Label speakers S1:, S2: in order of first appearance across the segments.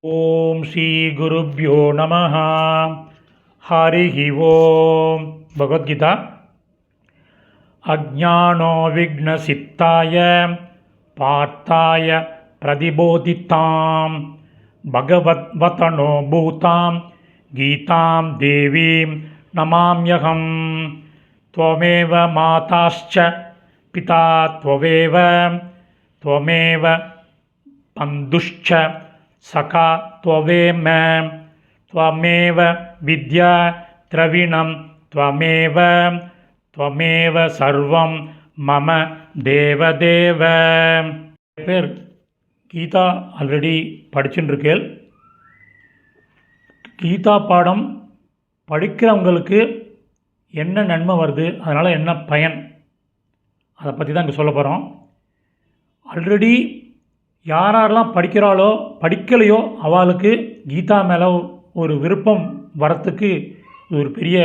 S1: ஓம் ஸ்ரீ குருப்யோ நமஹ. ஹரிஹி ஓம். பகவத்கீதா. அஜ்ஞானோ விக்னசித்தாய பார்த்தாய பிரதிபோதித்தாம் பகவத்வதனோ பூதாம் கீதாம் தேவீம் நமாம்யகம். த்வமேவ மாதாஸ்ச பிதா த்வமேவ பந்துஷ்ச சகா த்வமேவ வித்யா திரவிணம் த்வமேவ சர்வம் மம தேவதேவ. பேர் கீதா ஆல்ரெடி படிச்சுட்டு இருக்கேன். கீதா பாடம் படிக்கிறவங்களுக்கு என்ன நன்மை வருது, அதனால் என்ன பயன், அதை பற்றி தான் இங்கே சொல்ல போகிறோம். ஆல்ரெடி யாரெல்லாம் படிக்கிறாளோ படிக்கலையோ அவளுக்கு கீதா மேலே ஒரு விருப்பம் வரத்துக்கு இது ஒரு பெரிய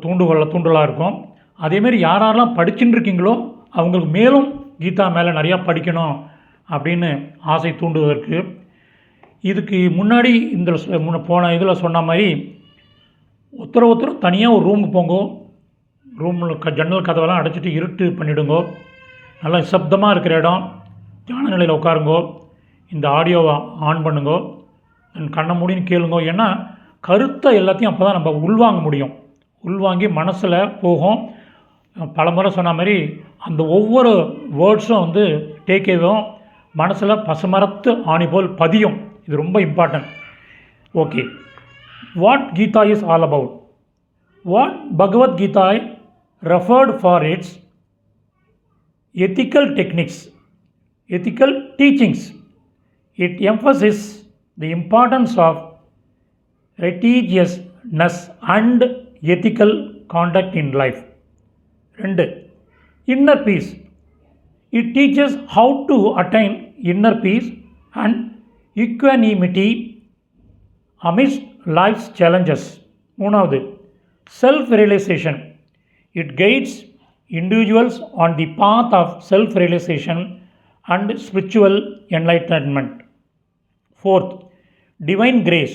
S1: தூண்டுகோலாக இருக்கும். அதேமாரி யாரெல்லாம் படிச்சுட்டு இருக்கீங்களோ அவங்களுக்கு மேலும் கீதா மேலே நிறையா படிக்கணும் அப்படின்னு ஆசை தூண்டுவதற்கு. இதுக்கு முன்னாடி போன இதில் சொன்ன மாதிரி ஒருத்தர் தனியாக ஒரு ரூமுக்கு போங்கோ. ரூமில் ஜன்னல் கதவெல்லாம் அடைச்சிட்டு இருட்டு பண்ணிவிடுங்கோ. நல்லா நிசப்தமாக இருக்கிற இடம், தியான நிலையில் உட்காருங்கோ. இந்த ஆடியோவை ஆன் பண்ணுங்கோ. கண்ணை மூடின்னு கேளுங்கோ. ஏன்னா கருத்தை எல்லாத்தையும் அப்போ தான் நம்ம உள்வாங்க முடியும். உள்வாங்கி மனசில் போகும். பல முறை சொன்ன மாதிரி அந்த ஒவ்வொரு வேர்ட்ஸும் டேக்கேவும் மனசில் பசுமரத்து ஆணி போல் பதியும். இது ரொம்ப important. Okay, what Gita is all about? What Bhagavad Gita referred for its ethical techniques, ethical teachings. It emphasizes the importance of righteousness and ethical conduct in life. 2. Inner peace. It teaches how to attain inner peace and equanimity amidst life's challenges. 3. Self-realization. It guides individuals on the path of self-realization and spiritual enlightenment. 4. Divine grace.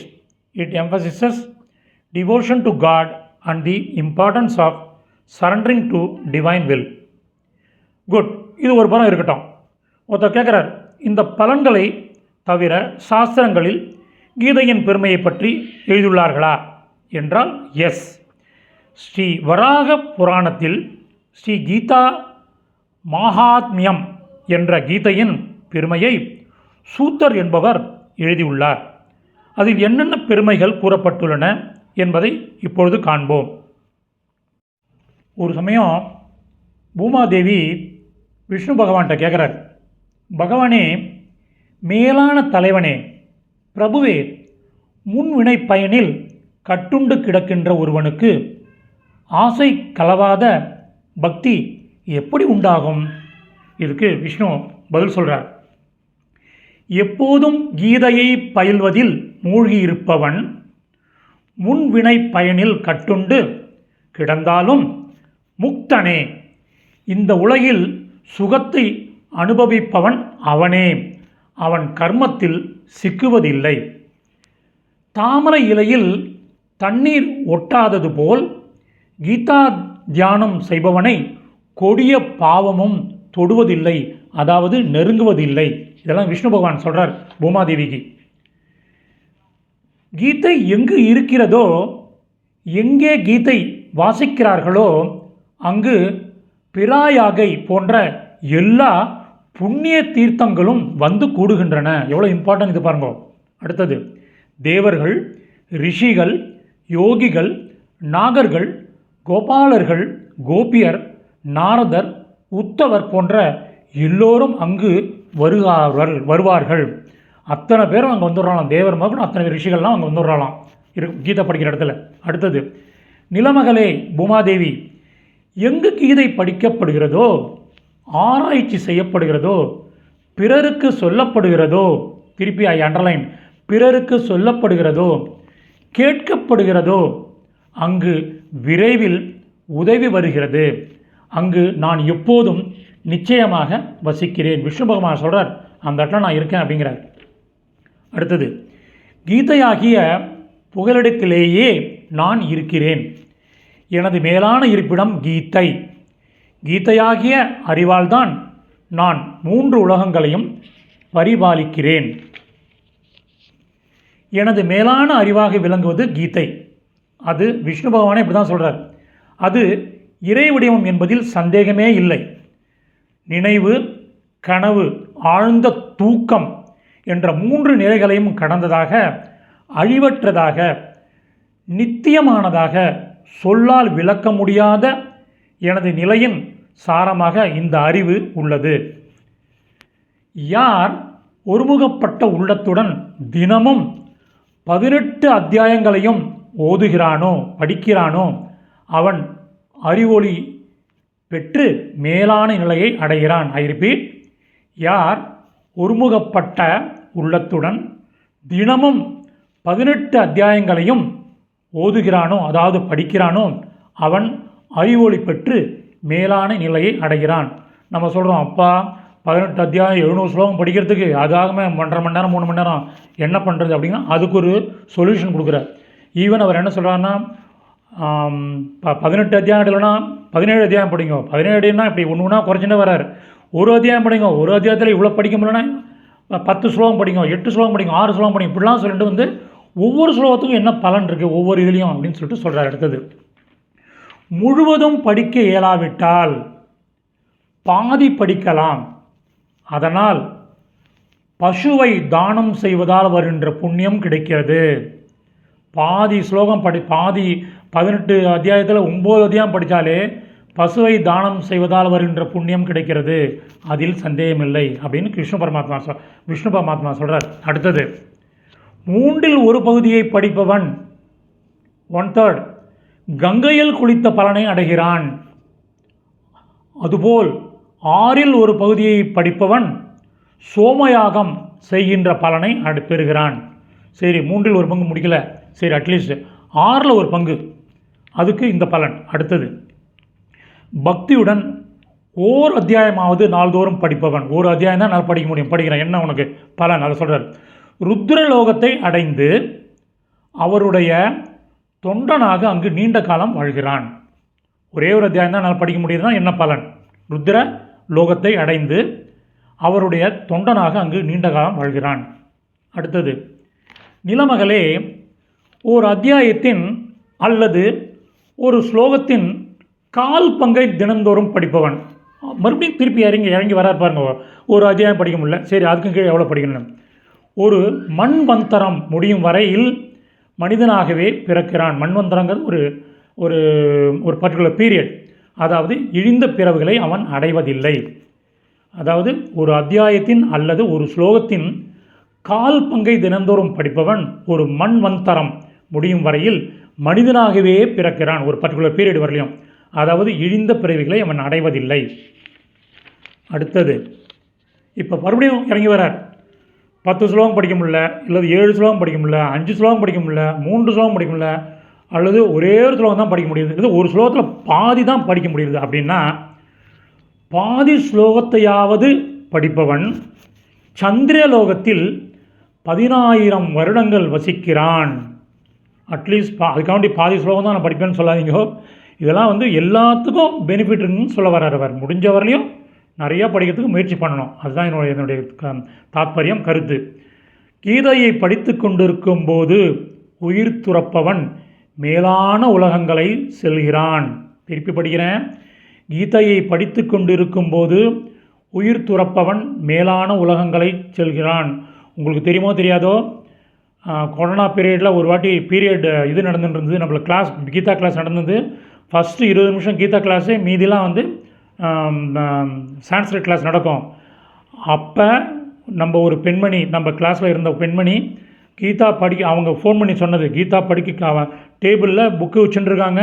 S1: It emphasizes devotion to God and the importance of surrendering to divine will. Good. இது ஒரு புறம் இருக்கட்டும். ஒருத்தர் கேட்குறார், இந்த பலன்களை தவிர சாஸ்திரங்களில் கீதையின் பெருமையை பற்றி எழுதியுள்ளார்களா என்றால் எஸ். ஸ்ரீ வராக புராணத்தில் ஸ்ரீ கீதா மகாத்மியம் என்ற கீதையின் பெருமையை சூத்தர் என்பவர் எழுதியுள்ளார். அதில் என்னென்ன பெருமைகள் கூறப்பட்டுள்ளன என்பதை இப்பொழுது காண்போம். ஒரு சமயம் பூமாதேவி விஷ்ணு பகவான்கிட்ட கேட்குறார், பகவானே, மேலான தலைவனே, பிரபுவே, முன்வினை பயனில் கட்டுண்டு கிடக்கின்ற ஒருவனுக்கு ஆசை கலவாத பக்தி எப்படி உண்டாகும்? இதுக்கு விஷ்ணு பதில் சொல்கிறார். எப்போதும் கீதையை பயில்வதில் மூழ்கியிருப்பவன் முன்வினை பயனில் கட்டுண்டு கிடந்தாலும் முக்தனே. இந்த உலகில் சுகத்தை அனுபவிப்பவன் அவனே. அவன் கர்மத்தில் சிக்குவதில்லை. தாமரை இலையில் தண்ணீர் ஒட்டாதது போல் கீதா தியானம் செய்பவனை கொடிய பாவமும் தொடுவதில்லை, அதாவது நெருங்குவதில்லை. இதெல்லாம் விஷ்ணு பகவான் சொல்கிறார் பூமாதேவிக்கு. கீதை எங்கு இருக்கிறதோ, எங்கே கீதை வாசிக்கிறார்களோ அங்கு பிராயாகை போன்ற எல்லா புண்ணிய தீர்த்தங்களும் வந்து கூடுகின்றன. எவ்வளோ இம்பார்ட்டன்ட் இது பாருங்க. அடுத்தது, தேவர்கள், ரிஷிகள், யோகிகள், நாகர்கள், கோபாலர்கள், கோபியர், நாரதர், உத்தவர் போன்ற எல்லோரும் அங்கு வருவார்கள். அத்தனை பேரும் அங்கே வந்துடுறாளாம். தேவர் மகன் அத்தனை ரிஷிகள்லாம் அங்கே வந்துடுறாளாம் கீதை படிக்கிற இடத்துல. அடுத்தது, நிலமகளே பூமாதேவி, எங்கு கீதை படிக்கப்படுகிறதோ, ஆராய்ச்சி செய்யப்படுகிறதோ, பிறருக்கு சொல்லப்படுகிறதோ, திருப்பி ஐ அண்டர்லைன், பிறருக்கு சொல்லப்படுகிறதோ, கேட்கப்படுகிறதோ, அங்கு விரைவில் உதவி வருகிறது. அங்கு நான் எப்போதும் நிச்சயமாக வசிக்கிறேன். விஷ்ணு பகவான் சொல்கிறார், அந்த இடத்துல நான் இருக்கேன் அப்படிங்கிறார். அடுத்தது, கீதையாகிய புகலிடத்திலேயே நான் இருக்கிறேன். எனது மேலான இருப்பிடம் கீதை. கீதையாகிய அறிவால்தான் நான் 3 உலகங்களையும் பரிபாலிக்கிறேன். எனது மேலான அறிவாக விளங்குவது கீதை. அது விஷ்ணு பகவானே இப்படி தான் சொல்கிறார். அது இறை வடிவம் என்பதில் சந்தேகமே இல்லை. நினைவு, கனவு, ஆழ்ந்த தூக்கம் என்ற 3 நிலைகளையும் கடந்ததாக, அழிவற்றதாக, நித்தியமானதாக, சொல்லால் விளக்க முடியாத எனது நிலையின் சாரமாக இந்த அறிவு உள்ளது. யார் ஒருமுகப்பட்ட உள்ளத்துடன் தினமும் 18 அத்தியாயங்களையும் ஓதுகிறானோ, படிக்கிறானோ, அவன் அறிவொளி பெற்று மேலான நிலையை அடைகிறான். ஐ ரிப்பீட், யார் ஒருமுகப்பட்ட உள்ளத்துடன் தினமும் 18 அத்தியாயங்களையும் ஓதுகிறானோ, அதாவது படிக்கிறானோ, அவன் அறிவொளி பெற்று மேலான நிலையை அடைகிறான். நம்ம சொல்கிறோம், அப்பா 18 அத்தியாயம் 700 ஸ்லோகம் படிக்கிறதுக்கு அதுக்காகவே 1.5 மணி நேரம் 3 மணி நேரம் என்ன பண்ணுறது அப்படின்னா அதுக்கு ஒரு சொல்யூஷன் கொடுக்குறார். ஈவன் அவர் என்ன சொல்கிறாருன்னா, 18 அத்தியாயம் இல்லைன்னா 17 அத்தியாயம் படிங்க. 17னா இப்படி ஒன்று ஒன்றா குறைச்சினே வரார். ஒரு அத்தியாயம் படிங்க, ஒரு அத்தியாயத்தில் இவ்வளோ படிக்க முடியலன்னா 10 ஸ்லோகம் படிங்க, 8 ஸ்லோகம் படிங்க, 6 ஸ்லோகம் படிங்க, இப்படிலாம் சொல்லிட்டு வந்து ஒவ்வொரு ஸ்லோகத்துக்கும் என்ன பலன் இருக்குது ஒவ்வொரு இதுலேயும் அப்படின்னு சொல்லிட்டு சொல்கிறார். அடுத்தது, முழுவதும் படிக்க இயலாவிட்டால் பாதி படிக்கலாம். அதனால் பசுவை தானம் செய்வதால் வருகின்ற புண்ணியம் கிடைக்கிறது. பாதி ஸ்லோகம் பாதி 18 அத்தியாயத்தில் 9 அத்தியாயம் படித்தாலே பசுவை தானம் செய்வதால் வருகின்ற புண்ணியம் கிடைக்கிறது, அதில் சந்தேகமில்லை அப்படின்னு விஷ்ணு பரமாத்மா சொல்கிறார். அடுத்தது, 3இல் 1 பகுதியை படிப்பவன் 1/3 கங்கையில் குளித்த பலனை அடைகிறான். அதுபோல் 6இல் 1 பகுதியை படிப்பவன் சோமயாகம் செய்கின்ற பலனை பெறுகிறான். சரி, 3இல் 1 பங்கு முடிக்கல, சரி அட்லீஸ்ட் 6இல் 1 பங்கு, அதுக்கு இந்த பலன். அடுத்தது, பக்தியுடன் ஓர் அத்தியாயமாவது நாள்தோறும் படிப்பவன். ஒரு அத்தியாயம் தான் நான் படிக்க முடியும், படிக்கிறேன், என்ன உனக்கு பலன்? அதை சொல்கிறார். ருத்ரலோகத்தை அடைந்து அவருடைய தொண்டனாக அங்கு நீண்ட காலம் வாழ்கிறான். ஒரே ஒரு அத்தியாயம் தான் நான் படிக்க முடியுதுன்னா என்ன பலன்? ருத்ர லோகத்தை அடைந்து அவருடைய தொண்டனாக அங்கு நீண்ட காலம் வாழ்கிறான். அடுத்தது, நிலமகளே, ஓர் அத்தியாயத்தின் அல்லது ஒரு ஸ்லோகத்தின் 1/4 பங்கை தினந்தோறும் படிப்பவன். மறுபடியும் திருப்பி இறங்கி வரார் பாருங்க. ஒரு அத்தியாயம் படிக்க முடியல, சரி அதுக்கு கீழே எவ்வளோ படிக்கணும்? ஒரு மண்வந்தரம் முடியும் வரையில் மனிதனாகவே பிறக்கிறான். மண்வந்தரங்கிறது ஒரு ஒரு ஒரு பர்டிகுலர் பீரியட், அதாவது இழிந்த பிறவுகளை அவன் அடைவதில்லை. அதாவது ஒரு அத்தியாயத்தின் அல்லது ஒரு ஸ்லோகத்தின் 1/4 பங்கை தினந்தோறும் படிப்பவன் ஒரு மண்வந்தரம் முடியும் வரையில் மனிதனாகவே பிறக்கிறான், ஒரு பர்டிகுலர் பீரியட் வரலையும். அதாவது இழிந்த பிறவிகளை அவன் அடைவதில்லை. அடுத்தது, இப்போ மறுபடியும் இறங்கி வரார். 10 ஸ்லோகம் படிக்க முடியல, இல்லை 7 ஸ்லோகம் படிக்க முடியல, 5 ஸ்லோகம் படிக்க முடியல, 3 ஸ்லோகம் படிக்க முடியல, அல்லது ஒரே ஒரு ஸ்லோகம் தான் படிக்க முடியுது, இது ஒரு ஸ்லோகத்தில் பாதி தான் படிக்க முடியுது அப்படின்னா, பாதி ஸ்லோகத்தையாவது படிப்பவன் சந்திரலோகத்தில் 10,000 வருடங்கள் வசிக்கிறான். அட்லீஸ்ட் அதுக்காண்டி பாதி ஸ்லோகம் தான் நான் படிப்பேன்னு சொல்லாதீங்க. இதெல்லாம் வந்து எல்லாத்துக்கும் பெனிஃபிட் இருக்குன்னு சொல்ல வர்றார் அவர். முடிஞ்ச வரலையும் நிறையா படிக்கிறதுக்கு முயற்சி பண்ணணும், அதுதான் என்னுடைய தாத்பரியம், கருத்து. கீதையை படித்து கொண்டிருக்கும் போது உயிர் துறப்பவன் மேலான உலகங்களை செல்கிறான். திருப்பி படிக்கிறேன். கீதையை படித்து கொண்டிருக்கும் போது உயிர் துறப்பவன் மேலான உலகங்களை செல்கிறான். உங்களுக்கு தெரியுமோ தெரியாதோ, கொரோனா பீரியடில் ஒரு வாட்டி இது நடந்துட்டு இருந்தது, நம்மளுக்கு கிளாஸ், கீதா கிளாஸ் நடந்தது. ஃபஸ்ட்டு 20 நிமிஷம் கீதா கிளாஸு, மீதிலாம் வந்து சான்ஸ்கிரிட் கிளாஸ் நடக்கும். அப்போ நம்ம ஒரு பெண்மணி, நம்ம கிளாஸில் இருந்த பெண்மணி கீதா அவங்க ஃபோன் பண்ணி சொன்னது, கீதா டேபிளில் புக்கு வச்சுட்டுருக்காங்க.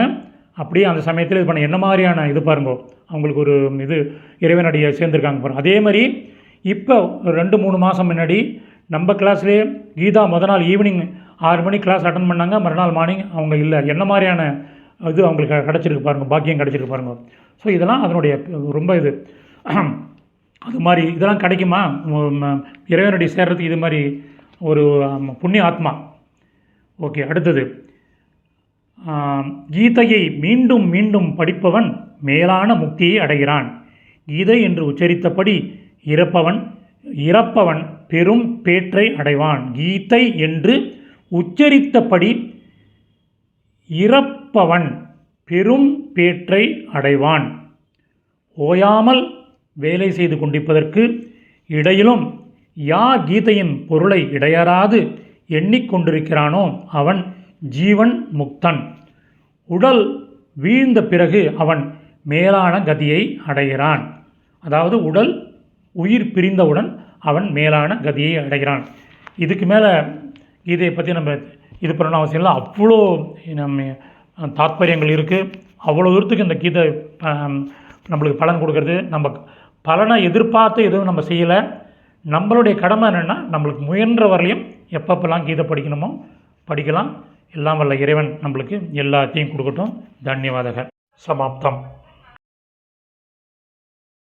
S1: அப்படியே அந்த சமயத்தில் இது பண்ண என்ன மாதிரியான இது பாருங்க, அவங்களுக்கு ஒரு இது இறைவனடியை சேர்ந்துருக்காங்க பாருங்கள். அதே மாதிரி இப்போ 2-3 மாதம் முன்னாடி நம்ம கிளாஸ்லேயே கீதா முதல் நாள் ஈவினிங் 6 மணி கிளாஸ் அட்டன் பண்ணாங்க, மறுநாள் மார்னிங் அவங்க இல்லை. என்ன மாதிரியான இது அவங்களுக்கு கிடச்சிருக்கு பாருங்கள், பாக்கியம் கிடச்சிருக்கு பாருங்கள். ஸோ இதெல்லாம் அதனுடைய ரொம்ப இது அது மாதிரி இதெல்லாம் கிடைக்குமா இறைவனடி சேர்றதுக்கு? இது மாதிரி ஒரு புண்ணிய ஆத்மா. ஓகே, அடுத்தது கீதையை மீண்டும் மீண்டும் படிப்பவன் மேலான முக்தியை அடைகிறான். கீதை என்று உச்சரித்தபடி இறப்பவன் பெரும் பேற்றை அடைவான். கீதை என்று உச்சரித்தபடி இறப்பவன் பெரும் பேற்றை அடைவான். ஓயாமல் வேலை செய்து கொண்டிருப்பதற்கு இடையிலும் கீதையின் பொருளை இடையறாது எண்ணிக்கொண்டிருக்கிறானோ அவன் ஜீவன் முக்தன். உடல் வீழ்ந்த பிறகு அவன் மேலான கதியை அடைகிறான். அதாவது உயிர் பிரிந்தவுடன் அவன் மேலான கதியை அடைகிறான். இதுக்கு மேலே கீதையை பற்றி நம்ம இது பண்ணணும் அவசியம் இல்லை. அவ்வளோ நம்ம தாத்பரியங்கள் இருக்குது. அவ்வளோ தூரத்துக்கு இந்த கீதை நம்மளுக்கு பலன் கொடுக்கறது. நம்ம பலனை எதிர்பார்த்து எதுவும் நம்ம செய்யலை. நம்மளுடைய கடமை என்னென்னா, நம்மளுக்கு முயன்ற வரலையும் எப்பப்பெல்லாம் கீதை படிக்கணுமோ படிக்கலாம். எல்லாம் வல்ல இறைவன் நம்மளுக்கு எல்லாத்தையும் கொடுக்கட்டும். தன்யவாதக. சமாப்தம்.